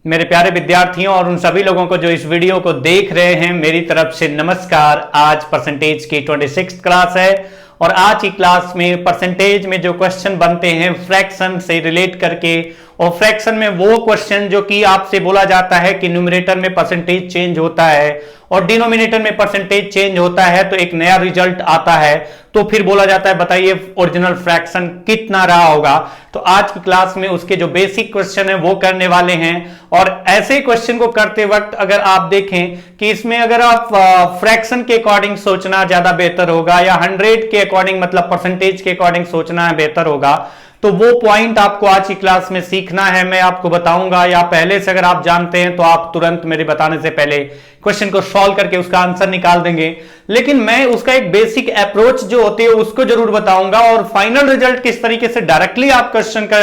मेरे प्यारे विद्यार्थियों और उन सभी लोगों को जो इस वीडियो को देख रहे हैं, मेरी तरफ से नमस्कार। आज परसेंटेज की 26th क्लास है और आज की क्लास में परसेंटेज में जो क्वेश्चन बनते हैं फ्रैक्शन से रिलेट करके, और फ्रैक्शन में वो क्वेश्चन जो कि आपसे बोला जाता है कि न्यूमरेटर में परसेंटेज चेंज होता है और डिनोमिनेटर में परसेंटेज चेंज होता है तो एक नया रिजल्ट आता है, तो फिर बोला जाता है बताइए ओरिजिनल फ्रैक्शन कितना रहा होगा। तो आज की क्लास में उसके जो बेसिक क्वेश्चन है वो करने वाले हैं। और ऐसे क्वेश्चन को करते वक्त अगर आप देखें कि इसमें अगर आप फ्रैक्शन के अकॉर्डिंग सोचना ज्यादा बेहतर होगा या 100 के अकॉर्डिंग मतलब परसेंटेज के अकॉर्डिंग सोचना बेहतर होगा, तो वो पॉइंट आपको आज की क्लास में सीखना है। मैं आपको बताऊंगा, या पहले से अगर आप जानते हैं तो आप तुरंत मेरे बताने से पहले क्वेश्चन को सॉल्व करके उसका आंसर निकाल देंगे, लेकिन मैं उसका एक बेसिक अप्रोच जो होती है उसको जरूर बताऊंगा। और फाइनल रिजल्ट किस तरीके से डायरेक्टली आप क्वेश्चन का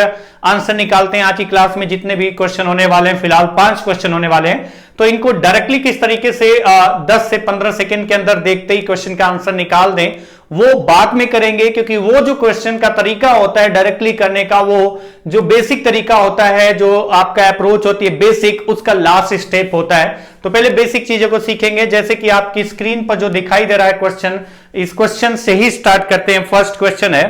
आंसर निकालते हैं, आज की क्लास में जितने भी क्वेश्चन होने वाले हैं, फिलहाल 5 क्वेश्चन होने वाले हैं, तो इनको डायरेक्टली किस तरीके से 10 से 15 सेकंड के अंदर देखते ही क्वेश्चन का आंसर निकाल दें, वो बाद में करेंगे। क्योंकि वो जो क्वेश्चन का तरीका होता है डायरेक्टली करने का, वो जो बेसिक तरीका होता है, जो आपका अप्रोच होती है बेसिक, उसका लास्ट स्टेप होता है। तो पहले बेसिक चीजों को सीखेंगे, जैसे कि आपकी स्क्रीन पर जो दिखाई दे रहा है क्वेश्चन, इस क्वेश्चन से ही स्टार्ट करते हैं। फर्स्ट क्वेश्चन है,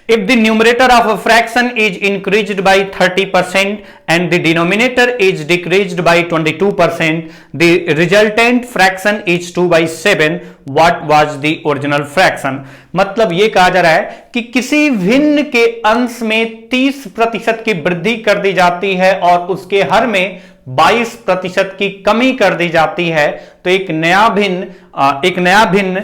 if the numerator of a fraction is increased by 30% and the denominator is decreased by 22%, the resultant fraction is 2/7, what was the original fraction? मतलब ये कहा जा रहा है कि किसी भिन्न के अंश में 30% की वृद्धि कर दी जाती है और उसके हर में 22% की कमी कर दी जाती है, तो एक नया भिन्न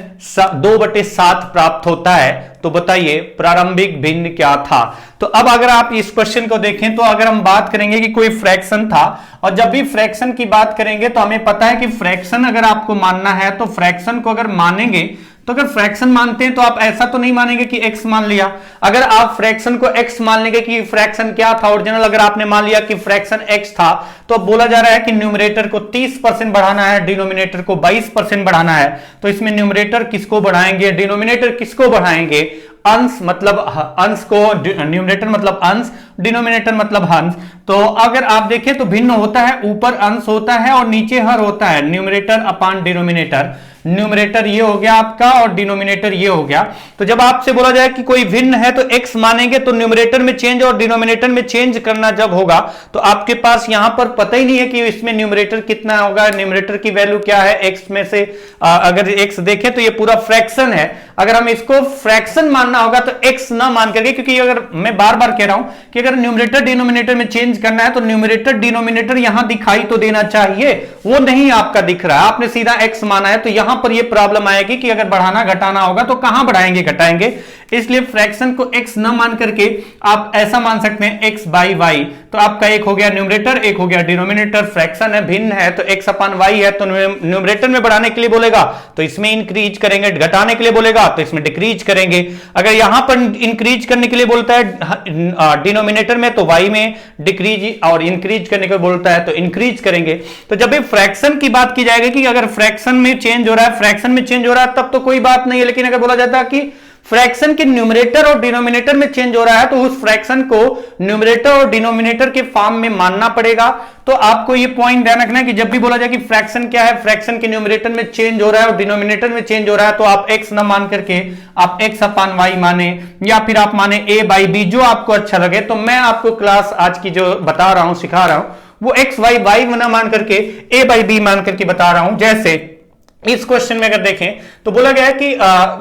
2/7 प्राप्त होता है। तो बताइए प्रारंभिक भिन्न क्या था। तो अब अगर आप इस क्वेश्चन को देखें तो अगर हम बात करेंगे कि कोई फ्रैक्शन था, और जब भी फ्रैक्शन की बात करेंगे तो हमें पता है कि फ्रैक्शन अगर आपको मानना है तो फ्रैक्शन को अगर मानेंगे तो अगर फ्रैक्शन मानते हैं तो आप ऐसा तो नहीं मानेंगे कि x मान लिया। अगर आप फ्रैक्शन को x मान लेंगे कि फ्रैक्शन क्या था ओरिजिनल, अगर आपने मान लिया कि फ्रैक्शन x था, तो अब बोला जा रहा है कि न्यूमरेटर को 30% बढ़ाना है, डिनोमिनेटर को 22% बढ़ाना है। तो इसमें न्यूमरेटर किसको बढ़ाएंगे, डिनोमिनेटर किसको बढ़ाएंगे? अंश मतलब अंश को, न्यूमरेटर मतलब अंश, डिनोमिनेटर मतलब हंस। तो अगर आप देखें तो भिन्न होता है, ऊपर अंश होता है और नीचे हर होता है, न्यूमरेटर अपान डिनोमिनेटर। न्यूमरेटर ये हो गया आपका और डिनोमिनेटर ये हो गया। तो जब आपसे बोला जाए कि कोई भिन्न है तो x मानेंगे, तो न्यूमरेटर में चेंज और डिनोमिनेटर में चेंज करना जब होगा तो आपके पास यहां पर पता ही नहीं है कि इसमें न्यूमरेटर कितना होगा, न्यूमरेटर की वैल्यू क्या है x में से। अगर x देखें तो ये पूरा फ्रैक्शन है, अगर हम इसको फ्रैक्शन मानना होगा तो x ना मान करके, क्योंकि अगर मैं बार बार कह रहा हूं कि अगर न्यूमरेटर डिनोमिनेटर में चेंज करना है तो न्यूमरेटर डिनोमिनेटर यहां दिखाई तो देना चाहिए, वो नहीं आपका दिख रहा है, आपने सीधा x माना है। तो यहां पर ये प्रॉब्लम आएगी कि अगर बढ़ाना घटाना होगा तो कहां बढ़ाएंगे घटाएंगे, इसलिए फ्रैक्शन को x न मान करके आप ऐसा मान सकते हैं x बाई वाई। तो आपका एक हो गया न्यूमरेटर, एक हो गया डिनोमिनेटर, फ्रैक्शन है, भिन्न है तो x अपान y है, तो न्यूमरेटर में बढ़ाने के लिए बोलेगा तो इसमें इंक्रीज करेंगे, घटाने के लिए बोलेगा तो इसमें डिक्रीज करेंगे। अगर यहां पर इंक्रीज करने के लिए बोलता है डिनोमिनेटर में तो y में डिक्रीज, और इंक्रीज करने के लिए बोलता है तो इंक्रीज करेंगे। तो जब भी फ्रैक्शन की बात की जाएगी कि अगर फ्रैक्शन में चेंज हो रहा है, फ्रैक्शन में चेंज हो रहा है तब तो कोई बात नहीं है, लेकिन अगर बोला जाता है कि फ्रैक्शन के न्यूमरेटर और डिनोमिनेटर में चेंज हो रहा है तो उस फ्रैक्शन को न्यूमरेटर और डिनोमिनेटर के फॉर्म में मानना पड़ेगा। तो आपको ये पॉइंट ध्यान रखना है कि जब भी बोला जाए कि फ्रैक्शन क्या है, फ्रैक्शन के न्यूमरेटर में चेंज हो रहा है और डिनोमिनेटर में चेंज हो रहा है, तो आप x ना मान करके आप x अपान y माने, या फिर आप माने a बाई b, जो आपको अच्छा लगे। तो मैं आपको क्लास आज की जो बता रहा हूं, सिखा रहा हूं, वो x y ना मान करके a बाई b मान करके बता रहा हूं। जैसे इस क्वेश्चन में अगर देखें तो बोला गया है कि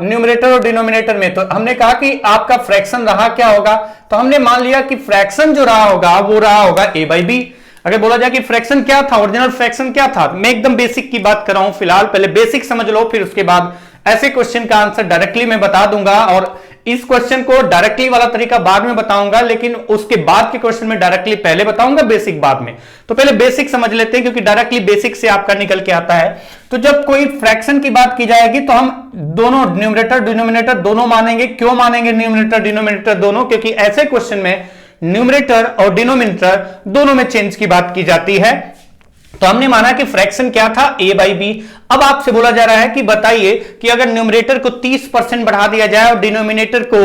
न्यूमरेटर और डिनोमिनेटर में, तो हमने कहा कि आपका फ्रैक्शन रहा क्या होगा, तो हमने मान लिया कि फ्रैक्शन जो रहा होगा वो रहा होगा a बाई बी। अगर बोला जाए कि फ्रैक्शन क्या था, ओरिजिनल फ्रैक्शन क्या था, मैं एकदम बेसिक की बात कर रहा हूं फिलहाल, पहले बेसिक समझ लो, फिर उसके बाद ऐसे क्वेश्चन का आंसर डायरेक्टली मैं बता दूंगा। और इस क्वेश्चन को डायरेक्टली वाला तरीका बाद में बताऊंगा, लेकिन उसके बाद के क्वेश्चन में डायरेक्टली पहले बताऊंगा, बेसिक बाद में। तो पहले बेसिक समझ लेते हैं, क्योंकि डायरेक्टली बेसिक से आपका निकल के आता है। तो जब कोई फ्रैक्शन की बात की जाएगी तो हम दोनों न्यूमरेटर डिनोमिनेटर दोनों मानेंगे। क्यों मानेंगे न्यूमरेटर डिनोमिनेटर दोनों? क्योंकि ऐसे क्वेश्चन में न्यूमरेटर और डिनोमिनेटर दोनों में चेंज की बात की जाती है। तो हमने माना कि फ्रैक्शन क्या था, a बाई बी। अब आपसे बोला जा रहा है कि बताइए कि अगर न्यूमरेटर को 30% बढ़ा दिया जाए और डिनोमिनेटर को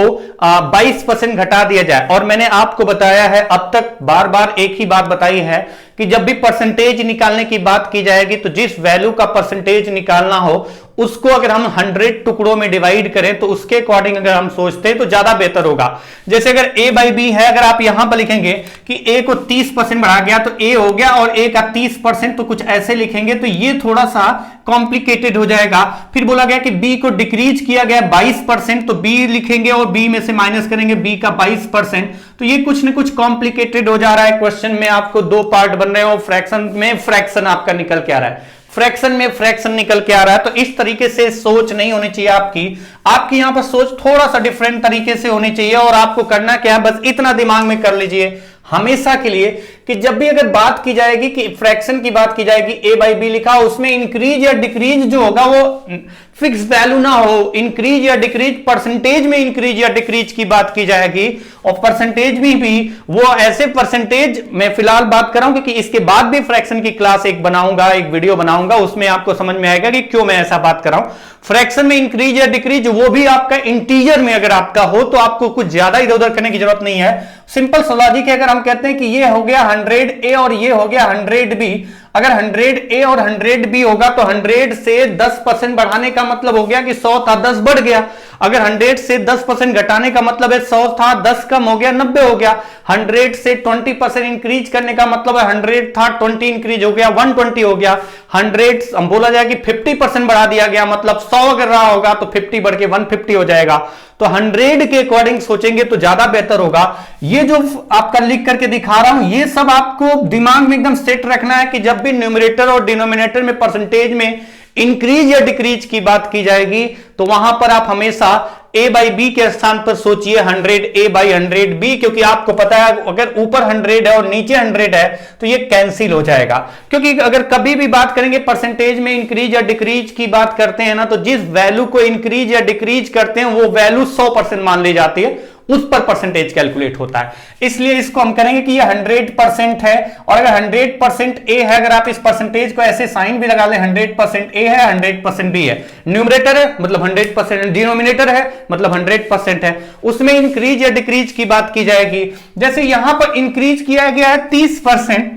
22% घटा दिया जाए, और मैंने आपको बताया है अब तक बार बार एक ही बात बताई है कि जब भी परसेंटेज निकालने की बात की जाएगी तो जिस वैल्यू का परसेंटेज निकालना हो उसको अगर हम 100 टुकड़ों में डिवाइड करें तो उसके अकॉर्डिंग अगर हम सोचते हैं तो ज्यादा बेहतर होगा। जैसे अगर a बाई बी है, अगर आप यहां पर लिखेंगे कि a को 30% बढ़ा गया तो a हो गया, और a का 30% तो कुछ ऐसे लिखेंगे तो ये थोड़ा सा कॉम्प्लिकेटेड हो जाएगा। फिर बोला गया कि b को डिक्रीज किया गया 22%, तो b लिखेंगे और b में से माइनस करेंगे b का 22%, तो ये कुछ ना कुछ कॉम्प्लिकेटेड हो जा रहा है। क्वेश्चन में आपको दो पार्ट बन रहे हो, फ्रैक्शन में फ्रैक्शन आपका निकल के आ रहा है, फ्रैक्शन में फ्रैक्शन निकल के आ रहा है। तो इस तरीके से सोच नहीं होनी चाहिए आपकी यहां पर सोच थोड़ा सा डिफरेंट तरीके से होनी चाहिए। और आपको करना क्या है, बस इतना दिमाग में कर लीजिए हमेशा के लिए कि जब भी अगर बात की जाएगी कि फ्रैक्शन की बात की जाएगी, a बाई बी लिखा, उसमें इंक्रीज या डिक्रीज जो होगा वो फिक्स वैल्यू ना हो, इंक्रीज या डिक्रीज परसेंटेज में इंक्रीज या डिक्रीज की बात की जाएगी। और परसेंटेज में भी वो ऐसे परसेंटेज, मैं फिलहाल बात कर रहा हूं क्योंकि इसके बाद भी फ्रैक्शन की क्लास एक बनाऊंगा, एक वीडियो बनाऊंगा, उसमें आपको समझ में आएगा कि क्यों मैं ऐसा बात कर रहा हूं। फ्रैक्शन में इंक्रीज या डिक्रीज वो भी आपका इंटीजर में अगर आपका हो तो आपको कुछ ज्यादा इधर उधर करने की जरूरत नहीं है। सिंपल सा लॉजिक है, अगर हम कहते हैं कि ये हो गया 100A और ये हो गया 100B, अगर 100A और 100B होगा तो 100 से 10% बढ़ाने का मतलब हो गया कि 100 था 10 बढ़ गया। अगर 100 से 10% घटाने का मतलब है 100 था 10 कम हो गया 90 हो गया। 100 से 20% इंक्रीज करने का मतलब है 100 था 20 इंक्रीज हो गया 120 हो गया। 100 हम बोला जाए कि 50% बढ़ा दिया गया, मतलब 100 अगर रहा होगा तो 50 बढ़ के 150 हो जाएगा। तो 100 के अकॉर्डिंग सोचेंगे तो ज्यादा बेहतर होगा। ये जो आपका लिख करके दिखा रहा हूं ये सब आपको दिमाग में एकदम सेट रखना है कि जब भी न्यूमरेटर और डिनोमिनेटर में परसेंटेज में इंक्रीज या डिक्रीज की बात की जाएगी तो वहां पर आप हमेशा a बाई बी के स्थान पर सोचिए 100A बाई 100B, क्योंकि आपको पता है अगर ऊपर 100 है और नीचे 100 है तो ये कैंसिल हो जाएगा। क्योंकि अगर कभी भी बात करेंगे परसेंटेज में इंक्रीज या डिक्रीज की बात करते हैं ना, तो जिस वैल्यू को इंक्रीज या डिक्रीज करते हैं वो वैल्यू 100% मान ली जाती है, उस पर परसेंटेज कैलकुलेट होता है। इसलिए इसको हम करेंगे कि ये 100% है, और अगर 100% A है, अगर आप इस परसेंटेज को ऐसे साइन भी लगा लें 100% A है 100% B है, न्यूमरेटर है मतलब 100%, डिनोमिनेटर है मतलब 100% है, उसमें इंक्रीज या डिक्रीज की बात की जाएगी। जैसे यहां पर इंक्रीज किया गया है 30%,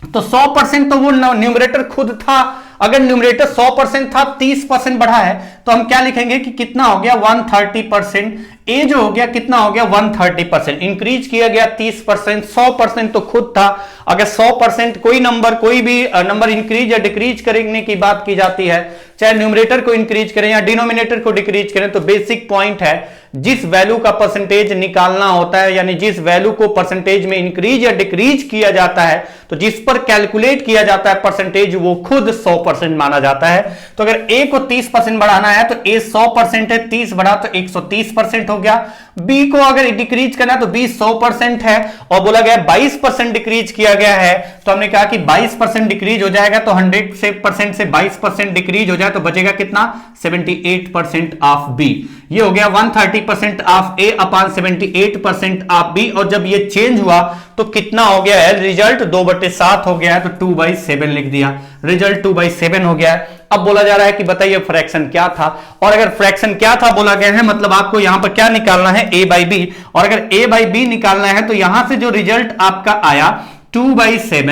तो 100% तो वो न्यूमरेटर खुद था। अगर न्यूमरेटर 100% था 30% बढ़ा है तो हम क्या लिखेंगे कि कितना हो गया 130%। ए जो हो गया कितना हो गया 130%, इंक्रीज किया गया 30%, 100% तो खुद था। अगर 100% कोई भी नंबर इंक्रीज या डिक्रीज करने की बात की जाती है, चाहे न्यूमरेटर को इंक्रीज करें या डिनोमिनेटर को डिक्रीज करें, तो बेसिक पॉइंट है जिस वैल्यू का परसेंटेज निकालना होता है, यानी जिस वैल्यू को परसेंटेज में इंक्रीज या डिक्रीज किया जाता है, तो जिस पर कैलकुलेट किया जाता है परसेंटेज, वो खुद 100% माना जाता है। तो अगर ए को 30% बढ़ाना है तो ए 100% है, 30 बढ़ा तो 130% हो गया। बी को अगर डिक्रीज करना है तो बी 100% है, और बोला गया 22% डिक्रीज किया गया है, तो हमने कहा कि 22% डिक्रीज हो जाएगा, तो 100% से 22% डिक्रीज हो जाए तो बचेगा कितना 78% ऑफ बी। ये हो गया 130% of A upon 78% of B. और जब ये चेंज हुआ तो कितना हो गया है, रिजल्ट 2/7 हो गया है, तो 2/7 लिख दिया, रिजल्ट 2/7 हो गया है। अब बोला जा रहा है कि बताइए फ्रैक्शन क्या था, और अगर फ्रैक्शन क्या था बोला गया है मतलब आपको यहां पर क्या निकालना है a बाई बी, और अगर a बाई बी निकालना है तो यहां से जो रिजल्ट आपका आया 2/7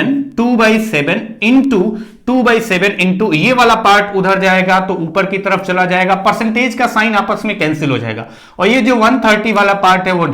इंटू 2/7 इंटू ये वाला पार्ट उधर जाएगा तो ऊपर की तरफ चला जाएगा, परसेंटेज का साइन आपस में कैंसिल हो जाएगा, और ये जो 130 वाला पार्ट है वो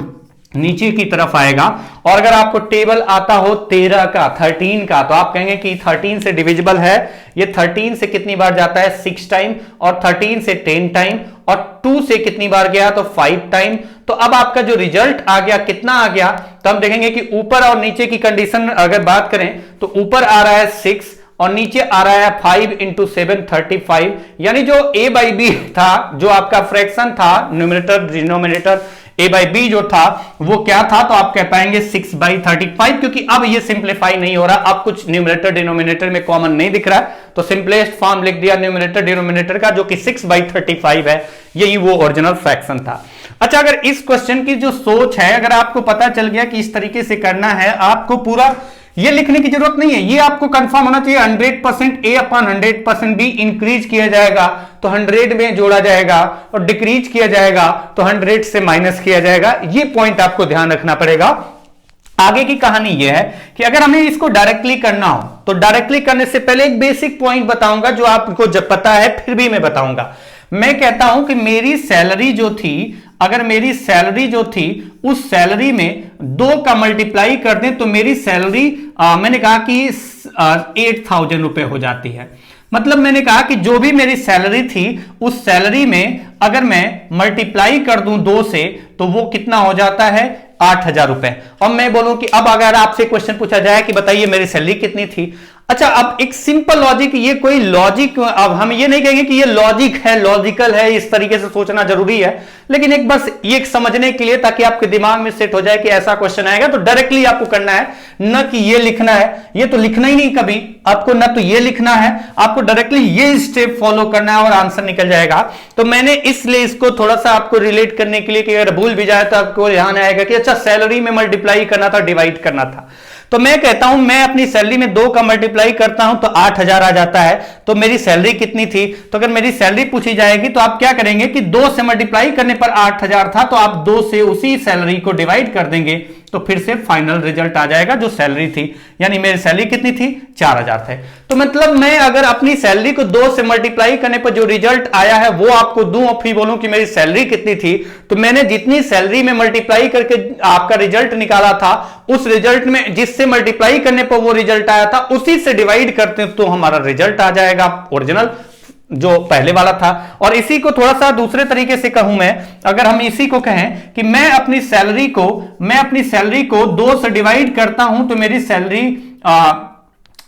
नीचे की तरफ आएगा। और अगर आपको टेबल आता हो 13 का 13 का तो आप कहेंगे कि 13 से डिविजिबल है, ये 13 से कितनी बार जाता है 6 टाइम, और 13 से 10 टाइम, और 2 से कितनी बार गया तो 5 टाइम। तो अब आपका जो रिजल्ट आ गया कितना आ गया, तो हम देखेंगे कि ऊपर और नीचे की कंडीशन अगर बात करें तो ऊपर आ रहा है 6 और नीचे आ रहा है 5 इंटू 7 35, यानी जो a बाई बी था, जो आपका फ्रैक्शन था numerator denominator a by B जो था वो क्या था, तो आप कह पाएंगे 6/35, क्योंकि अब ये सिंप्लीफाई नहीं हो रहा, अब कुछ न्यूमरेटर डिनोमिनेटर में कॉमन नहीं दिख रहा है, तो सिंपलेस्ट फॉर्म लिख दिया न्यूमरेटर डिनोमिनेटर का, जो कि 6/35 है, यही वो ओरिजिनल फ्रैक्शन था। अच्छा, अगर इस क्वेश्चन की जो सोच है, अगर आपको पता चल गया कि इस तरीके से करना है, आपको पूरा ये लिखने की जरूरत नहीं है, ये आपको कंफर्म होना चाहिए 100% A अपॉन 100% B इंक्रीज किया जाएगा तो 100 में जोड़ा जाएगा और डिक्रीज किया जाएगा तो 100 से माइनस किया जाएगा। ये पॉइंट आपको ध्यान रखना पड़ेगा। आगे की कहानी यह है कि अगर हमें इसको डायरेक्टली करना हो तो डायरेक्टली करने से पहले एक बेसिक पॉइंट बताऊंगा जो आपको जब पता है फिर भी मैं बताऊंगा। मैं कहता हूं कि मेरी सैलरी जो थी, अगर मेरी सैलरी जो थी उस सैलरी में 2 का मल्टीप्लाई कर दें तो मेरी सैलरी मैंने कहा कि 8,000 रुपए हो जाती है। मतलब मैंने कहा कि जो भी मेरी सैलरी थी उस सैलरी में अगर मैं मल्टीप्लाई कर दूं 2 से तो वो कितना हो जाता है 8,000 रुपए। और मैं बोलूं कि अब अगर आपसे क्वेश्चन पूछा जाए कि बताइए मेरी सैलरी कितनी थी, अच्छा अब एक सिंपल लॉजिक, ये कोई लॉजिक, अब हम ये नहीं कहेंगे कि ये लॉजिक है, लॉजिकल है, इस तरीके से सोचना जरूरी है, लेकिन एक बस ये समझने के लिए ताकि आपके दिमाग में सेट हो जाए कि ऐसा क्वेश्चन आएगा तो डायरेक्टली आपको करना है, न कि ये लिखना है, ये तो लिखना ही नहीं कभी आपको, ना तो ये लिखना है, आपको डायरेक्टली ये स्टेप फॉलो करना है और आंसर निकल जाएगा। तो मैंने इसलिए इसको थोड़ा सा आपको रिलेट करने के लिए कि अगर भूल भी जाए तो आपको ध्यान आएगा कि अच्छा सैलरी में मल्टीप्लाई करना था, डिवाइड करना था। तो मैं कहता हूं मैं अपनी सैलरी में 2 का मल्टीप्लाई करता हूं तो 8,000 आ जाता है। तो मेरी सैलरी कितनी थी, तो अगर मेरी सैलरी पूछी जाएगी तो आप क्या करेंगे कि 2 से मल्टीप्लाई करने पर 8,000 था तो आप 2 से उसी सैलरी को डिवाइड कर देंगे तो फिर से फाइनल रिजल्ट आ जाएगा जो सैलरी थी, यानी मेरी सैलरी कितनी थी 4,000 थे। तो मतलब मैं अगर अपनी सैलरी को 2 से मल्टीप्लाई करने पर जो रिजल्ट आया है वो आपको दूं और फिर बोलूं कि मेरी सैलरी कितनी थी, तो मैंने जितनी सैलरी में मल्टीप्लाई करके आपका रिजल्ट निकाला था उस रिजल्ट में जिससे मल्टीप्लाई करने पर वो रिजल्ट आया था उसी से डिवाइड करते तो हमारा रिजल्ट आ जाएगा ओरिजिनल जो पहले वाला था। और इसी को थोड़ा सा दूसरे तरीके से कहूं मैं, अगर हम इसी को कहें कि मैं अपनी सैलरी को 2 से डिवाइड करता हूं तो मेरी सैलरी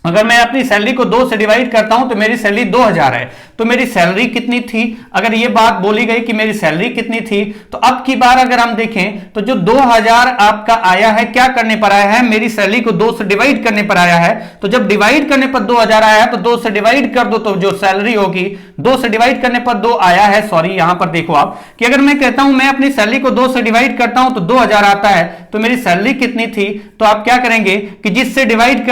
अगर मैं अपनी सैलरी को 2 से डिवाइड करता हूं तो मेरी सैलरी 2,000 है। तो मेरी सैलरी कितनी थी, अगर ये बात बोली गई कि मेरी सैलरी कितनी थी, तो अब की बार अगर हम देखें तो जो 2,000 आपका आया है क्या करने पर आया है, मेरी सैलरी को 2 से डिवाइड करने पर आया है। तो जब डिवाइड करने पर 2,000 आया है तो 2 से डिवाइड कर दो तो जो सैलरी होगी 2 से डिवाइड करने पर 2 आया है। सॉरी यहां पर देखो आप कि अगर मैं कहता हूं मैं अपनी सैलरी को 2 से डिवाइड करता हूं तो 2,000 आता है तो मेरी सैलरी कितनी थी, तो आप क्या करेंगे कि जिससे डिवाइड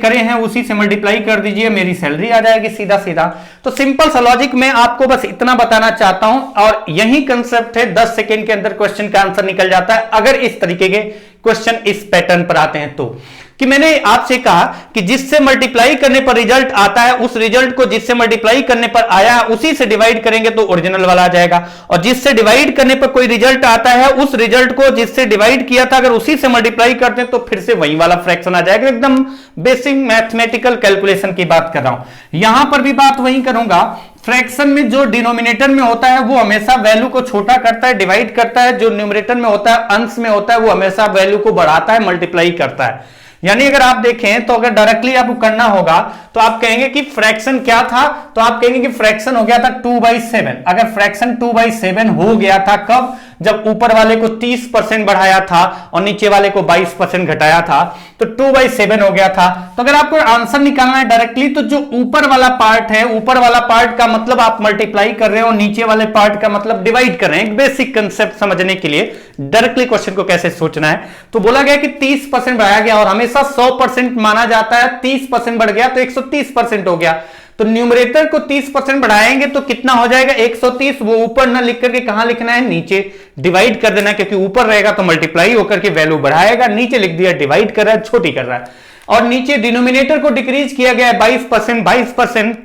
करे हैं उसी से मल्टीप्लाई कर दीजिए, मेरी सैलरी आ जाएगी सीधा सीधा। तो सिंपल सा लॉजिक, मैं आपको बस इतना बताना चाहता हूं और यही कंसेप्ट है, 10 सेकंड के अंदर क्वेश्चन का आंसर निकल जाता है अगर इस तरीके के क्वेश्चन इस पैटर्न पर आते हैं तो। कि मैंने आपसे कहा कि जिससे मल्टीप्लाई करने पर रिजल्ट आता है उस रिजल्ट को जिससे मल्टीप्लाई करने पर आया है उसी से डिवाइड करेंगे तो ओरिजिनल वाला आ जाएगा, और जिससे डिवाइड करने पर कोई रिजल्ट आता है उस रिजल्ट को जिससे डिवाइड किया था अगर उसी से मल्टीप्लाई करते हैं तो फिर से वही वाला फ्रैक्शन आ जाएगा। एकदम बेसिक मैथमेटिकल कैलकुलेशन की बात कर रहा हूं, यहां पर भी बात वही करूंगा। फ्रैक्शन में जो डिनोमिनेटर में होता है वो हमेशा वैल्यू को छोटा करता है, डिवाइड करता है, जो न्यूमरेटर में होता है अंश में होता है वो हमेशा वैल्यू को बढ़ाता है, मल्टीप्लाई करता है। यानी अगर आप देखें तो अगर डायरेक्टली आपको करना होगा तो आप कहेंगे कि फ्रैक्शन क्या था, तो आप कहेंगे कि फ्रैक्शन हो गया था 2/7। अगर फ्रैक्शन 2/7 हो गया था कब, जब ऊपर वाले को 30% बढ़ाया था और नीचे वाले को 22% घटाया था तो 2/7 हो गया था। तो अगर आपको आंसर निकालना है डायरेक्टली तो जो ऊपर वाला पार्ट है, ऊपर वाला पार्ट का मतलब आप मल्टीप्लाई कर रहे हो, नीचे वाले पार्ट का मतलब डिवाइड कर रहे हैं। एक बेसिक कंसेप्ट समझने के लिए डायरेक्टली क्वेश्चन को कैसे सोचना है, तो बोला गया कि 30% बढ़ाया गया और हमेशा 100% माना जाता है, 30% बढ़ गया तो 130% हो गया। तो न्यूमरेटर को 30% बढ़ाएंगे तो कितना हो जाएगा 130। वो ऊपर ना लिख करके कहां लिखना है, नीचे डिवाइड कर देना, क्योंकि ऊपर रहेगा तो मल्टीप्लाई होकर के वैल्यू बढ़ाएगा, नीचे लिख दिया डिवाइड कर रहा है, छोटी कर रहा है। और नीचे डिनोमिनेटर को डिक्रीज किया गया है 22%, 22%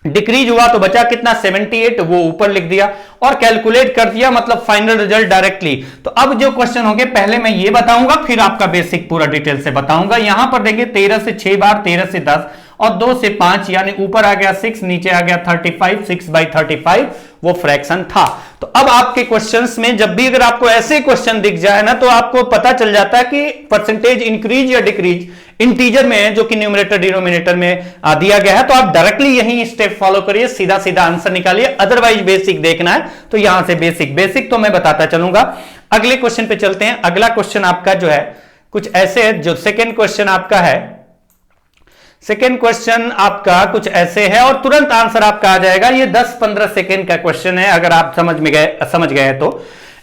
डिक्रीज हुआ तो बचा कितना 78, वो ऊपर लिख दिया और कैलकुलेट कर दिया, मतलब फाइनल रिजल्ट डायरेक्टली। तो अब जो क्वेश्चन होंगे पहले मैं ये बताऊंगा फिर आपका बेसिक पूरा डिटेल से बताऊंगा। यहां पर देंगे 13 से 6 बार, 13 से 10 और 2 से 5, यानी ऊपर आ गया 6 नीचे आ गया 35, 6/35 वो फ्रैक्शन था। तो अब आपके क्वेश्चंस में जब भी अगर आपको ऐसे क्वेश्चन दिख जाए ना तो आपको पता चल जाता है कि परसेंटेज इंक्रीज या डिक्रीज इंटीजर में है जो कि न्यूमरेटर डिनोमिनेटर में दिया गया है। तो आप डायरेक्टली यही स्टेप फॉलो करिए, सीधा सीधा आंसर निकालिए, अदरवाइज बेसिक देखना है तो यहां से बेसिक तो मैं बताता चलूंगा। अगले क्वेश्चन पे चलते हैं। अगला क्वेश्चन आपका जो है कुछ ऐसे है, जो सेकेंड क्वेश्चन आपका है, सेकेंड क्वेश्चन आपका कुछ ऐसे है और तुरंत आंसर आपका आ जाएगा। ये 10-15 सेकेंड का क्वेश्चन है, अगर आप समझ गए तो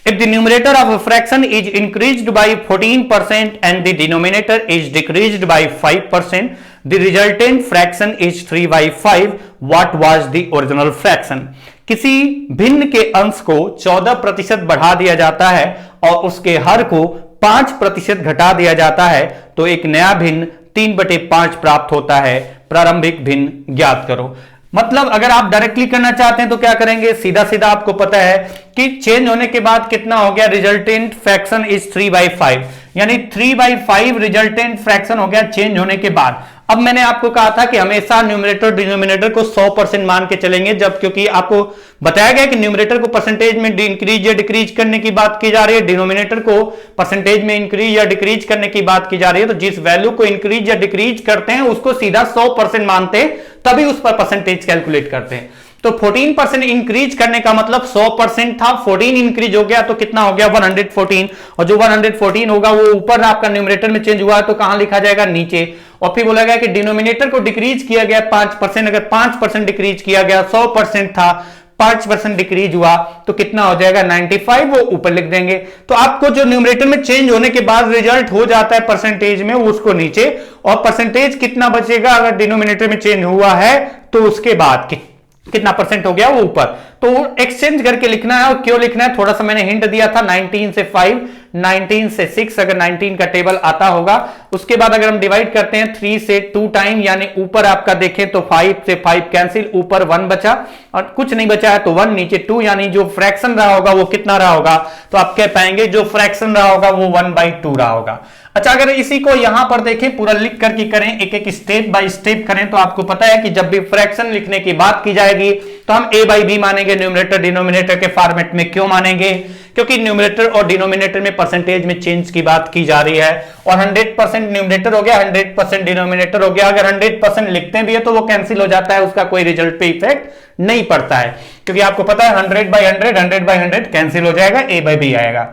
If the numerator of a fraction is increased by 14% and the denominator is decreased by 5%, the resultant fraction is 3/5. What was the original fraction? किसी भिन्न के अंश को 14% बढ़ा दिया जाता है और उसके हर को 5% घटा दिया जाता है तो एक नया भिन्न 3/5 प्राप्त होता है। प्रारंभिक भिन्न ज्ञात करो। मतलब अगर आप डायरेक्टली करना चाहते हैं तो क्या करेंगे, सीधा सीधा आपको पता है कि चेंज होने के बाद कितना हो गया, रिजल्टेंट फ्रैक्शन इज 3/5, यानी 3/5 रिजल्टेंट फ्रैक्शन हो गया चेंज होने के बाद। अब मैंने आपको कहा था कि हमेशा न्यूमरेटर डिनोमिनेटर को 100% मान के चलेंगे, जब क्योंकि आपको बताया गया कि न्यूमरेटर को परसेंटेज में इंक्रीज या डिक्रीज करने की बात की जा रही है, डिनोमिनेटर को परसेंटेज में इंक्रीज या डिक्रीज करने की बात की जा रही है। तो जिस वैल्यू को इंक्रीज या डिक्रीज करते हैं उसको सीधा 100% मानते हैं, तभी उस पर परसेंटेज कैलकुलेट करते हैं। तो 14% इंक्रीज करने का मतलब 100% था, 14 इंक्रीज हो गया तो कितना हो गया 114, और जो 114 होगा वो ऊपर आपका न्यूमरेटर में चेंज हुआ तो कहां लिखा जाएगा, नीचे। और फिर बोला गया कि डिनोमिनेटर को डिक्रीज किया गया 5%, अगर 5% डिक्रीज किया गया, 100% था, 5% डिक्रीज हुआ तो कितना हो जाएगा 95, वो ऊपर लिख देंगे। तो आपको जो न्यूमरेटर में चेंज होने के बाद रिजल्ट हो जाता है परसेंटेज में, उसको नीचे, और परसेंटेज कितना बचेगा अगर डिनोमिनेटर में चेंज हुआ है तो उसके बाद कितना परसेंट हो गया वो ऊपर। तो एक्सचेंज करके लिखना है। और क्यों लिखना है, थोड़ा सा मैंने हिंट दिया था, 19 से 5, 19 से 6, अगर 19 का टेबल आता होगा। उसके बाद अगर हम डिवाइड करते हैं 3 से 2 टाइम, यानी ऊपर आपका देखें तो 5 से 5 कैंसिल, ऊपर 1 बचा और कुछ नहीं बचा है तो 1, नीचे 2, यानी जो फ्रैक्शन रहा होगा वो कितना रहा होगा, तो आप कह पाएंगे जो फ्रैक्शन रहा होगा वो 1/2 रहा होगा। अच्छा, अगर इसी को यहां पर देखें, पूरा लिख करके करें, एक एक स्टेप बाय स्टेप करें, तो आपको पता है कि जब भी फ्रैक्शन लिखने की बात की जाएगी तो हम a/b मानेंगे न्यूमरेटर डिनोमिनेटर के फॉर्मेट में। क्यों मानेंगे, क्योंकि न्यूमरेटर और डिनोमिनेटर में परसेंटेज में चेंज की बात की जा रही है, और 100% न्यूमरेटर हो गया, 100% डिनोमिनेटर हो गया। अगर 100% लिखते भी है तो वो कैंसिल हो जाता है, उसका कोई रिजल्ट पे इफेक्ट नहीं पड़ता है, क्योंकि आपको पता है 100/100, 100/100 कैंसिल हो जाएगा, a/b आएगा।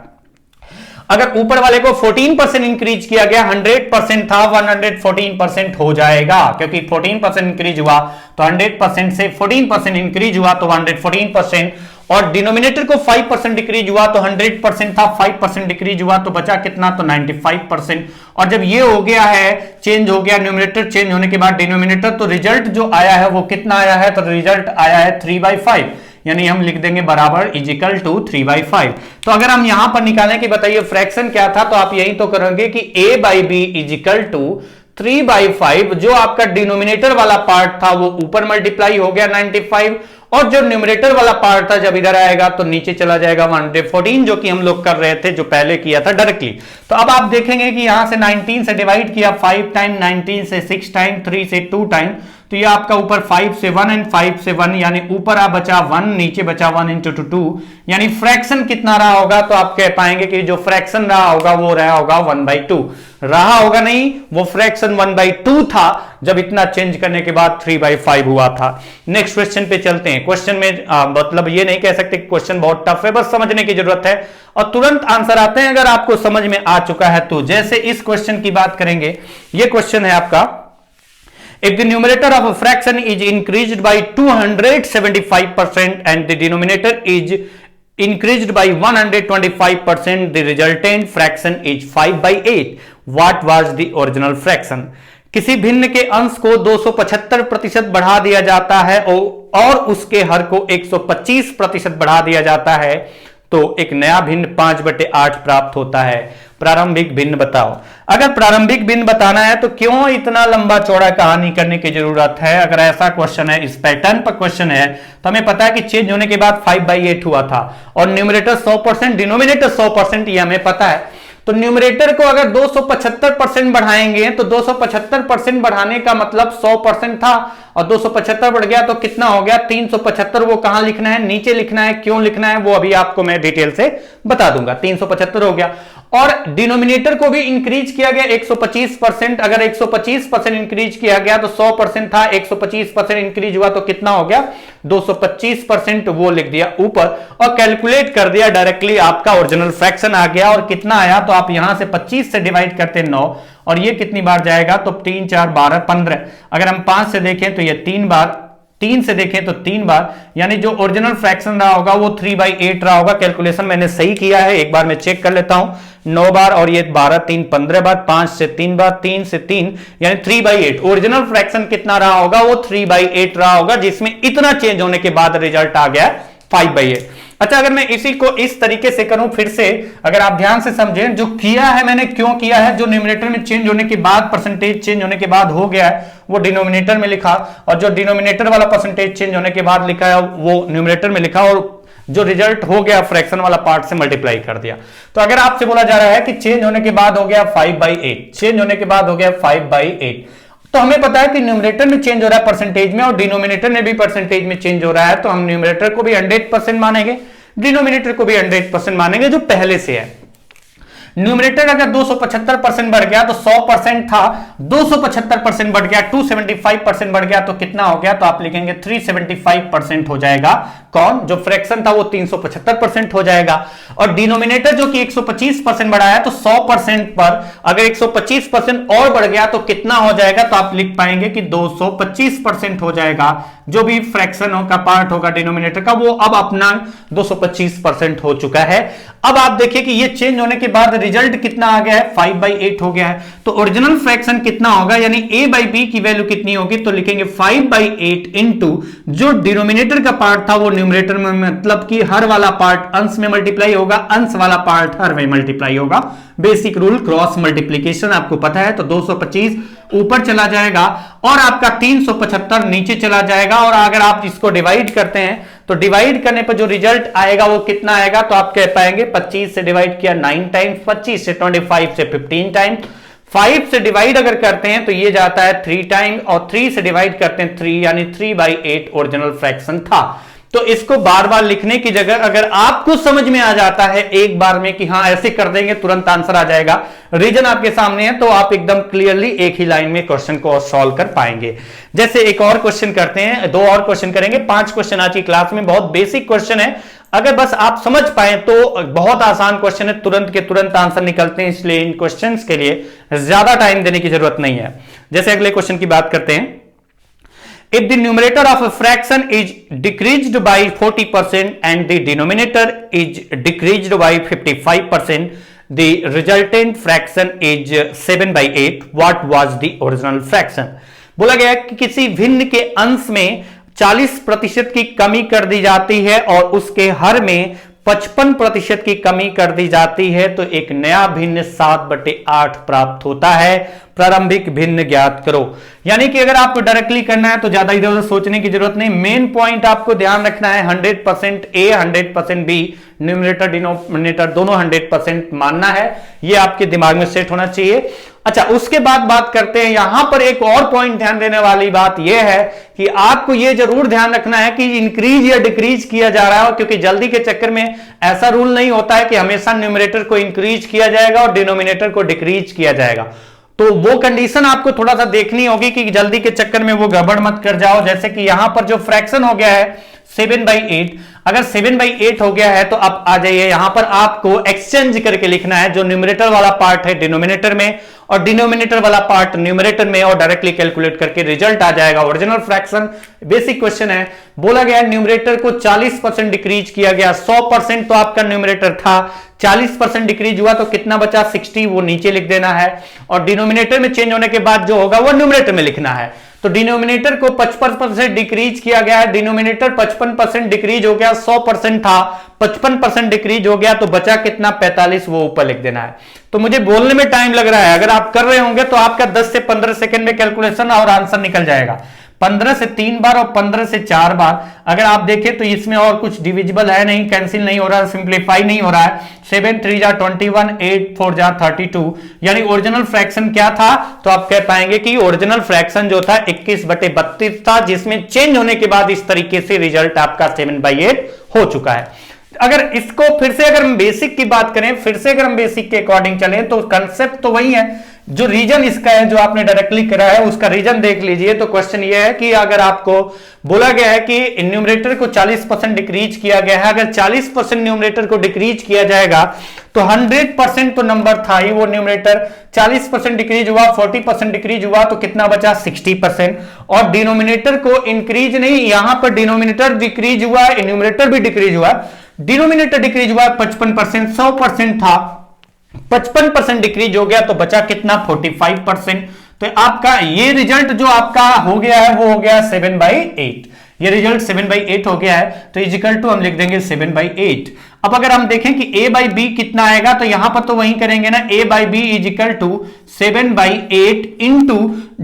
अगर ऊपर वाले को 14% इंक्रीज किया गया, 100% था, 114% हो जाएगा, क्योंकि 14% इंक्रीज हुआ तो 100% से 14% इंक्रीज हुआ तो 114%, और डिनोमिनेटर को 5% डिक्रीज हुआ तो 100% था, 5% डिक्रीज हुआ तो बचा कितना, तो 95%। और जब ये हो गया है, चेंज हो गया न्यूमरेटर, चेंज होने के बाद डिनोमिनेटर, तो रिजल्ट जो आया है वो कितना आया है, तो रिजल्ट आया है 3/5, यानी हम लिख देंगे बराबर इजिकल टू 3/5। तो अगर हम यहां पर निकालें कि बताइए फ्रैक्शन क्या था, तो आप यही तो करोगे कि a/b इजिकल टू 3/5, जो आपका डिनोमिनेटर वाला पार्ट था वो ऊपर मल्टीप्लाई हो गया 95, और जो न्यूमरेटर वाला पार्ट था जब इधर आएगा तो नीचे चला जाएगा 114, जो कि हम लोग कर रहे थे, जो पहले किया था डायरेक्टली। तो अब आप देखेंगे कि यहां से 19 से डिवाइड किया 5 टाइम, 19 से 6 टाइम, 3 से 2 टाइम, तो ये आपका ऊपर 5 से 1 एंड 5 से 1, यानी ऊपर आ बचा 1, नीचे बचा 1 इंटू 2, यानी फ्रैक्शन कितना रहा होगा, तो आप कह पाएंगे कि जो फ्रैक्शन रहा होगा वो रहा होगा 1/2 रहा होगा, नहीं, वो फ्रैक्शन 1/2 था जब इतना चेंज करने के बाद 3/5 हुआ था। नेक्स्ट क्वेश्चन पे चलते हैं। क्वेश्चन में मतलब ये नहीं कह सकते क्वेश्चन बहुत टफ है, बस समझने की जरूरत है और तुरंत आंसर आते हैं अगर आपको समझ में आ चुका है तो। जैसे इस क्वेश्चन की बात करेंगे, ये क्वेश्चन है आपका, if the numerator of a fraction is increased by 275% and the denominator is increased by 125%, the resultant fraction is 5/8. What was the original fraction? किसी भिन्न के अंश को 275% बढ़ा दिया जाता है और उसके हर को 125% बढ़ा दिया जाता है तो एक नया भिन्न 5/8 प्राप्त होता है। प्रारंभिक भिन्न बताओ। अगर प्रारंभिक भिन्न बताना है तो क्यों इतना लंबा चौड़ा कहानी करने की जरूरत है। अगर ऐसा क्वेश्चन है, इस पैटर्न पर क्वेश्चन है, तो हमें पता है कि चेंज होने के बाद 5/8 हुआ था और न्यूमरेटर 100%, डिनोमिनेटर 100%, ये हमें पता है। तो न्यूमरेटर को अगर 275% बढ़ाएंगे तो 275% बढ़ाने का मतलब 100% था और 275 बढ़ गया तो कितना हो गया 375। वो कहां लिखना है, नीचे लिखना है। क्यों लिखना है वो अभी आपको मैं डिटेल से बता दूंगा। 375 हो गया और डिनोमिनेटर को भी इंक्रीज किया गया 125%। अगर 125% इंक्रीज किया गया तो 100% था, 125% इंक्रीज हुआ तो कितना हो गया 225%। वो लिख दिया ऊपर और कैलकुलेट कर दिया डायरेक्टली, आपका ओरिजिनल फ्रैक्शन आ गया। और कितना आया तो आप यहां से 25 से डिवाइड करते 9 और ये कितनी बार जाएगा तो 3 4 12 15। अगर हम 5 से देखें तो ये 3 बार 3 से देखें तो 3 बार, यानी जो ओरिजिनल फ्रैक्शन रहा होगा वो 3/8 रहा होगा। कैलकुलेशन मैंने सही किया है, एक बार मैं चेक कर लेता हूं। 9 बार और ये 12 3 15 बार, 5 से 3 बार, 3 से 3 यानी 3/8। ओरिजिनल फ्रैक्शन कितना रहा होगा, वो 3/8 रहा होगा, जिसमें इतना चेंज होने के बाद रिजल्ट आ गया 5/8। अच्छा, अगर मैं इसी को इस तरीके से करूं फिर से, अगर आप ध्यान से समझें जो किया है मैंने, क्यों किया है, जो न्यूमरेटर में चेंज होने के बाद, परसेंटेज चेंज होने के बाद हो गया है वो डिनोमिनेटर में लिखा, और जो डिनोमिनेटर वाला परसेंटेज चेंज होने के बाद लिखा है वो न्यूमरेटर में लिखा, और जो रिजल्ट हो गया फ्रैक्शन वाला पार्ट से मल्टीप्लाई कर दिया। तो अगर आपसे बोला जा रहा है कि चेंज होने के बाद हो गया 5/8, चेंज होने के बाद हो गया 5/8, तो हमें पता है कि न्यूमरेटर में चेंज हो रहा है परसेंटेज में, और डिनोमिनेटर में भी परसेंटेज में चेंज हो रहा है, तो हम न्यूमरेटर को भी 100% मानेंगे, डिनोमिनेटर को भी 100% मानेंगे जो पहले से है। न्यूमरेटर अगर 275% बढ़ गया तो 100% था, 275% बढ़ गया, 275% बढ़ गया तो कितना हो गया, तो आप लिखेंगे 375% हो जाएगा। कौन, जो फ्रैक्शन था वो 375% हो जाएगा। और डिनोमिनेटर जो कि 125% बढ़ा है, तो 100% पर अगर 125% और बढ़ गया तो कितना हो जाएगा, तो आप लिख पाएंगे कि 225% हो जाएगा। जो भी फ्रैक्शन का पार्ट होगा डिनोमिनेटर का, वो अब अपना 225% हो चुका है। अब आप देखिए कि ये चेंज होने के बाद रिजल्ट कितना आ गया है, 5/8 हो गया है। तो ओरिजिनल फ्रैक्शन कितना होगा, यानी a/b की वैल्यू कितनी होगी, तो लिखेंगे 5/8 इंटू जो डिनोमिनेटर का पार्ट था वो न्यूमरेटर में, मतलब कि हर वाला पार्ट अंश में मल्टीप्लाई होगा, अंश वाला पार्ट हर में मल्टीप्लाई होगा। बेसिक रूल क्रॉस मल्टीप्लीकेशन आपको पता है। तो 225 ऊपर चला जाएगा और आपका 375 नीचे चला जाएगा। और अगर आप इसको डिवाइड करते हैं तो डिवाइड करने पर जो रिजल्ट आएगा वो कितना आएगा, तो आप कह पाएंगे 25 से डिवाइड किया 9 टाइम्स, 25 से 25 से 15 टाइम्स, 5 से डिवाइड अगर करते हैं तो ये जाता है 3 टाइम, और 3 से डिवाइड करते हैं 3, यानी 3/8 ओरिजिनल फ्रैक्शन था। तो इसको बार बार लिखने की जगह अगर आपको समझ में आ जाता है एक बार में कि हाँ ऐसे कर देंगे तुरंत आंसर आ जाएगा, रीजन आपके सामने है, तो आप एकदम क्लियरली एक ही लाइन में क्वेश्चन को सॉल्व कर पाएंगे। जैसे एक और क्वेश्चन करते हैं, 2 और क्वेश्चन करेंगे, 5 क्वेश्चन आज की क्लास में, बहुत बेसिक क्वेश्चन है, अगर बस आप समझ पाए तो बहुत आसान क्वेश्चन है, तुरंत के तुरंत आंसर निकलते हैं, इसलिए इन क्वेश्चंस के लिए ज्यादा टाइम देने की जरूरत नहीं है। जैसे अगले क्वेश्चन की बात करते हैं, if the numerator of a fraction is decreased by 40% and the denominator is decreased by 55%, the resultant fraction is 7/8, what was the original fraction? बोला गया कि किसी भिन्न के अंश में 40% की कमी कर दी जाती है और उसके हर में 55% की कमी कर दी जाती है, तो एक नया भिन्न 7/8 प्राप्त होता है। प्रारंभिक भिन्न ज्ञात करो। यानी कि अगर आपको डायरेक्टली करना है तो ज्यादा इधर उधर सोचने की जरूरत नहीं, मेन पॉइंट आपको ध्यान रखना है 100% ए 100% बी, न्यूमरेटर डिनोमिनेटर दोनों 100% मानना है, ये आपके दिमाग में सेट होना चाहिए। अच्छा, उसके बाद बात करते हैं, यहां पर एक और पॉइंट ध्यान देने वाली बात यह है कि आपको यह जरूर ध्यान रखना है कि इंक्रीज या डिक्रीज किया जा रहा है, क्योंकि जल्दी के चक्कर में ऐसा रूल नहीं होता है कि हमेशा न्यूमरेटर को इंक्रीज किया जाएगा और डिनोमिनेटर को डिक्रीज किया जाएगा। तो वो कंडीशन आपको थोड़ा सा देखनी होगी कि जल्दी के चक्कर में वो गड़बड़ मत कर जाओ। जैसे कि यहां पर जो फ्रैक्शन हो गया है 7/8, अगर 7/8 हो गया है तो अब आ जाइए यहां पर आपको एक्सचेंज करके लिखना है, जो न्यूमरेटर वाला पार्ट है डिनोमिनेटर में और डिनोमिनेटर वाला पार्ट न्यूमरेटर में, और डायरेक्टली कैलकुलेट करके रिजल्ट आ जाएगा ओरिजिनल फ्रैक्शन। बेसिक क्वेश्चन है, बोला गया न्यूमरेटर को 40% डिक्रीज किया गया, 100% तो आपका न्यूमरेटर था, 40% डिक्रीज हुआ तो कितना बचा 60, वो नीचे लिख देना है, और डिनोमिनेटर में चेंज होने के बाद जो होगा वो न्यूमरेटर में लिखना है। तो डिनोमिनेटर को 55% डिक्रीज किया गया है, डिनोमिनेटर 55% डिक्रीज हो गया, 100% था 55% डिक्रीज हो गया, तो बचा कितना 45, वो ऊपर लिख देना है। तो मुझे बोलने में टाइम लग रहा है, अगर आप कर रहे होंगे तो आपका 10 से 15 सेकंड में कैलकुलेशन और आंसर निकल जाएगा। 15 से 3 बार और 15 से 4 बार अगर आप देखें तो इसमें और कुछ डिविजिबल है नहीं, कैंसिल नहीं हो रहा है, सिंप्लीफाई नहीं हो रहा है। 7 3 जा 21, 8 4 जा 32, यानी ओरिजिनल फ्रैक्शन क्या था, तो आप कह पाएंगे कि ओरिजिनल फ्रैक्शन जो था 21/32 था, जिसमें चेंज होने के बाद इस तरीके से रिजल्ट आपका 7/8 हो चुका है। अगर इसको फिर से अगर हम बेसिक की बात करें, फिर से अगर हम बेसिक के अकॉर्डिंग चलें तो कंसेप्ट तो वही है, जो रीजन इसका है जो आपने डायरेक्टली करा है उसका रीजन देख लीजिए। तो क्वेश्चन ये है कि अगर आपको बोला गया है कि न्यूमरेटर को 40% डिक्रीज किया गया है, अगर 40% न्यूमरेटर को डिक्रीज किया जाएगा तो 100% तो नंबर था ही वो न्यूमरेटर, 40% डिक्रीज हुआ, 40% डिक्रीज हुआ तो कितना बचा 60%। और डिनोमिनेटर को इंक्रीज नहीं, यहां पर डिनोमिनेटर डिक्रीज हुआ है, न्यूमरेटर भी डिक्रीज हुआ, डिनोमिनेटर डिक्रीज हुआ 55%, 100% था 55% डिक्रीज हो गया तो बचा कितना 45%। तो आपका ये रिजल्ट जो आपका हो गया है वो हो गया 7/8, ये रिजल्ट 7/8 हो गया है। तो इजिकल टू हम लिख देंगे 7/8। अब अगर हम देखें कि a/b कितना आएगा तो यहां पर तो वही करेंगे ना, a/b is equal to 7/8 into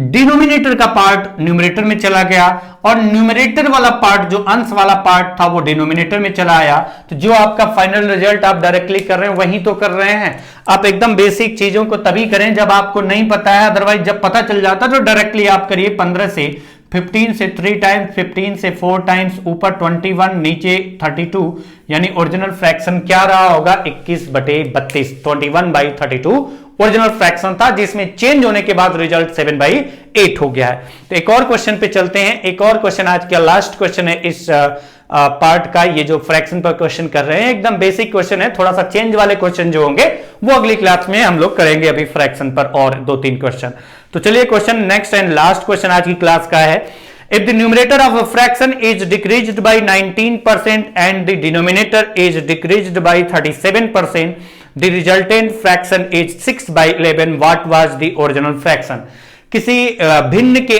denominator का पार्ट न्यूमरेटर में चला गया और न्यूमरेटर वाला पार्ट जो अंश वाला पार्ट था वो डिनोमिनेटर में चला आया। तो जो आपका फाइनल रिजल्ट आप डायरेक्टली कर रहे हैं वही तो कर रहे हैं। आप एकदम बेसिक चीजों को तभी करें जब आपको नहीं पता है, अदरवाइज जब पता चल जाता तो डायरेक्टली आप करिए 15 से 15 से 3 टाइम्स, 15 से 4 टाइम्स, ऊपर 21 नीचे 32, यानी ओरिजिनल फ्रैक्शन क्या रहा होगा 21/32, 21/32 ओरिजिनल फ्रैक्शन था जिसमें चेंज होने के बाद रिजल्ट 7/8 हो गया है। तो एक और क्वेश्चन पे चलते हैं। एक और क्वेश्चन आज का लास्ट क्वेश्चन है इस पार्ट का, ये जो फ्रैक्शन पर क्वेश्चन कर रहे हैं एकदम बेसिक क्वेश्चन है, थोड़ा सा चेंज वाले क्वेश्चन जो होंगे वो अगली क्लास में हम लोग करेंगे, अभी फ्रैक्शन पर और 2-3 क्वेश्चन। तो चलिए question next and last question आज की क्लास का है, if the numerator of a fraction is decreased bye 19% and the denominator is decreased bye 37%, the resultant fraction is 6/11, what was the original fraction. किसी भिन्न के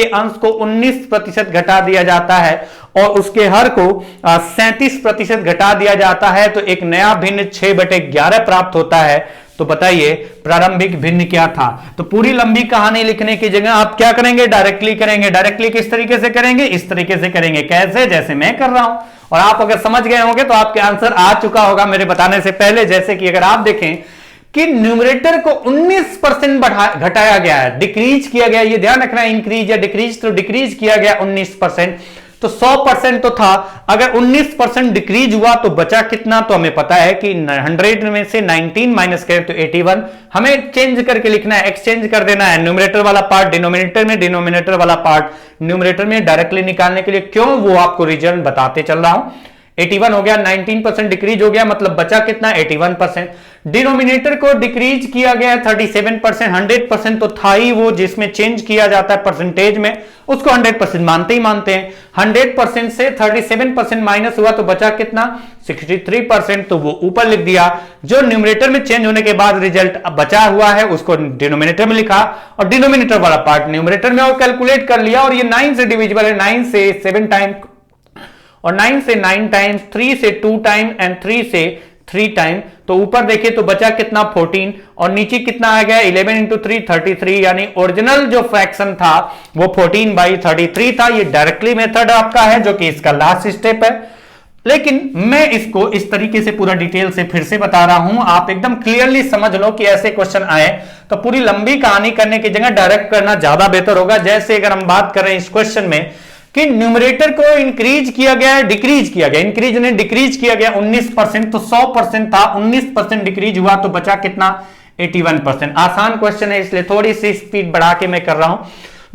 अंश को 19% घटा दिया जाता है और उसके हर को 37% घटा दिया जाता है तो एक नया भिन्न 6/11 प्राप्त होता है। तो बताइए प्रारंभिक भिन्न क्या था। तो पूरी लंबी कहानी लिखने की जगह आप क्या करेंगे, डायरेक्टली करेंगे। डायरेक्टली किस तरीके से करेंगे, इस तरीके से करेंगे, कैसे, जैसे मैं कर रहा हूं। और आप अगर समझ गए होंगे तो आपके आंसर आ चुका होगा मेरे बताने से पहले। जैसे कि अगर आप देखें कि न्यूमरेटर को 19% घटाया गया है, डिक्रीज किया गया, ये ध्यान रखना है, इंक्रीज या डिक्रीज, तो डिक्रीज किया गया 19%, तो 100% तो था, अगर 19% डिक्रीज हुआ तो बचा कितना, तो हमें पता है कि 100 में से 19 माइनस करें तो 81। हमें चेंज करके लिखना है, एक्सचेंज कर देना है, न्यूमरेटर वाला पार्ट डिनोमिनेटर में, डिनोमिनेटर वाला पार्ट न्यूमरेटर में, डायरेक्टली निकालने के लिए। क्यों, वो आपको रिजल्ट बताते चल रहा हूं। 81 हो गया, 19% डिक्रीज हो गया, मतलब बचा कितना 81%। डिनोमिनेटर को डिक्रीज किया गया 37%, 100% तो था ही वो, जिसमें चेंज किया जाता है परसेंटेज में उसको 100% मानते ही मानते हैं। 100% से 37% माइनस हुआ तो बचा कितना 63%, तो वो ऊपर लिख दिया। जो न्यूमरेटर में चेंज होने के बाद रिजल्ट बचा हुआ है उसको डिनोमिनेटर में लिखा और डिनोमिनेटर वाला पार्ट न्यूमरेटर में और कैलकुलेट कर लिया। और ये 9 से डिविजिबल है, 9 से 7 टाइम और 9 से 9 टाइम्स, 3 से 2 टाइम एंड 3 से 3 टाइम। तो ऊपर देखिए तो बचा कितना 14 और नीचे कितना आ गया 11 इंटू 3 33, यानी ओरिजिनल जो फ्रैक्शन था वो 14/33 था। ये डायरेक्टली मेथड आपका है जो कि इसका लास्ट स्टेप है, लेकिन मैं इसको इस तरीके से पूरा डिटेल से फिर से बता रहा हूं, आप एकदम क्लियरली समझ लो कि ऐसे क्वेश्चन आए तो पूरी लंबी कहानी करने की जगह डायरेक्ट करना ज्यादा बेहतर होगा। जैसे अगर हम बात करें इस क्वेश्चन में कि न्यूमरेटर को इंक्रीज किया गया है, डिक्रीज किया गया, इंक्रीज ने डिक्रीज किया गया 19%, तो 100% था, 19% डिक्रीज हुआ तो बचा कितना 81%। आसान क्वेश्चन है इसलिए थोड़ी सी स्पीड बढ़ा के मैं कर रहा हूं।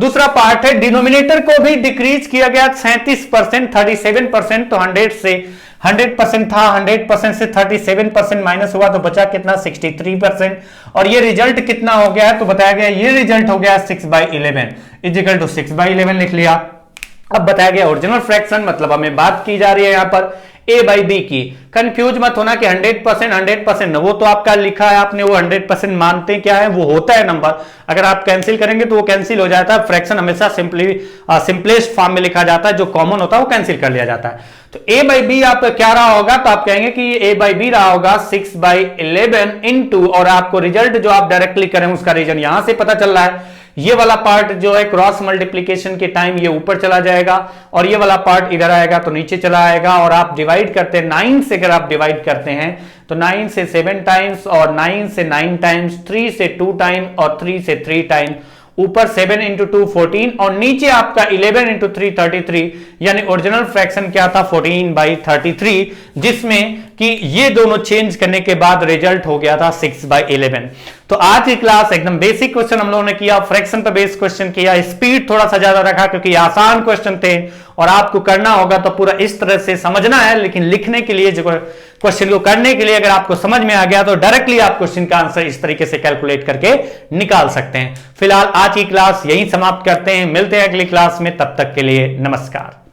दूसरा पार्ट है डिनोमिनेटर को भी डिक्रीज किया गया 37%, 37%, तो 100% था, 100% से 37% माइनस हुआ तो बचा कितना 63%। और ये रिजल्ट कितना हो गया तो बताया गया ये रिजल्ट हो गया 6/11 इजिकल टू 6/11 लिख लिया। अब बताया गया ओरिजिनल फ्रैक्शन, मतलब हमें बात की जा रही है यहां पर a/b की। कंफ्यूज मत होना कि 100% वो तो आपका लिखा है आपने, वो 100% मानते क्या है, वो होता है नंबर। अगर आप कैंसिल करेंगे तो वो कैंसिल हो जाता है। फ्रैक्शन हमेशा सिंपलेस्ट फॉर्म में लिखा जाता है, जो कॉमन होता है वो कैंसिल कर लिया जाता है। तो a/b आपका क्या रहा होगा, तो आप कहेंगे कि a/b रहा होगा 6/11 इंटू, और आपको रिजल्ट जो आप डायरेक्टली करें उसका रीजन यहां से पता चल रहा है। ये वाला पार्ट जो है क्रॉस मल्टीप्लीकेशन के टाइम ये ऊपर चला जाएगा और ये वाला पार्ट इधर आएगा तो नीचे चला आएगा। और आप डिवाइड करते हैं 9 से, अगर आप डिवाइड करते हैं तो 9 से 7 टाइम्स और 9 से 9 टाइम्स, 3 से 2 टाइम और 3 से 3 टाइम। ऊपर 7 इंटू 2 14 और नीचे आपका 11 इंटू 3 33, यानी ओरिजिनल फ्रैक्शन क्या था 14/33, जिसमें कि ये दोनों चेंज करने के बाद रिजल्ट हो गया था 6/11। तो आज की क्लास एकदम बेसिक क्वेश्चन हम लोगों ने किया, फ्रैक्शन पर बेस्ड क्वेश्चन किया, स्पीड थोड़ा सा ज्यादा रखा क्योंकि आसान क्वेश्चन थे और आपको करना होगा तो पूरा इस तरह से समझना है, लेकिन लिखने के लिए जो क्वेश्चन को करने के लिए अगर आपको समझ में आ गया तो डायरेक्टली आप क्वेश्चन का आंसर इस तरीके से कैलकुलेट करके निकाल सकते हैं। फिलहाल आज की क्लास यहीं समाप्त करते हैं, मिलते हैं अगली क्लास में, तब तक के लिए नमस्कार।